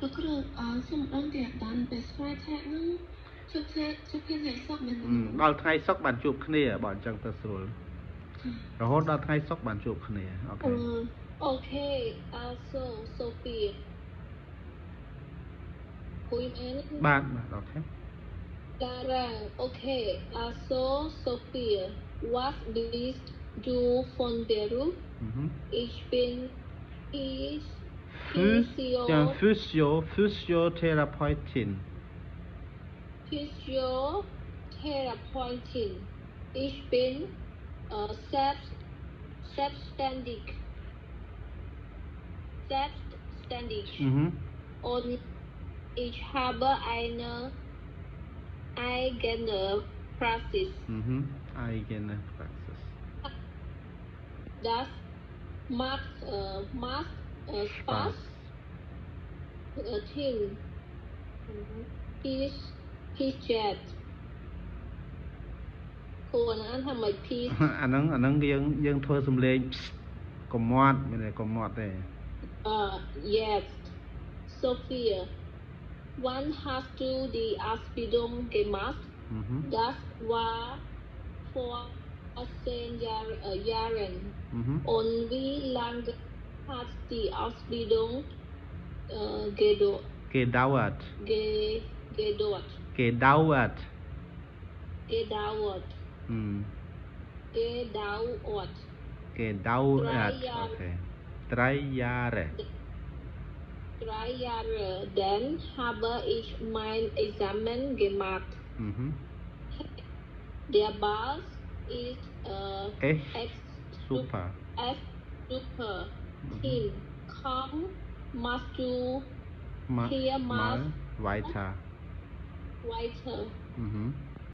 លោកគ្រូសូមអរគុណតាមពេលស្វាយឆាកនោះជួបថ្ងៃសុក្រមែនទេដល់ថ្ងៃសុក្របានជួបគ្នាបើអញ្ចឹងទៅស្រួលរហូតដល់ថ្ងៃសុក្របានជួបគ្នាអូខេ Okay also Sophia គួយអានបាទអូខេ Lara okay also Sophia what did you von Beru ich bin Physiotherapeutin Physiotherapeutin ich bin selbstständig und ich habe eine eigene Praxis. Eigene Praxis. Das macht Spaß. Till Peace Chat គួរណាស់ថាមិន peace អាហ្នឹងយើងធ្វើសំឡេងកុំមាត់មានតែកុំមាត់ទេ yes Sophia wann hast du die Ausbildung gemacht das war vor 10 Jahren und wie lange hat die Ausbildung gedauert gedauert okay 3 Jahre 3 Jahre dann habe ich mein Examen gemacht der Bus ist echt super Team komm machst du hier mal weiter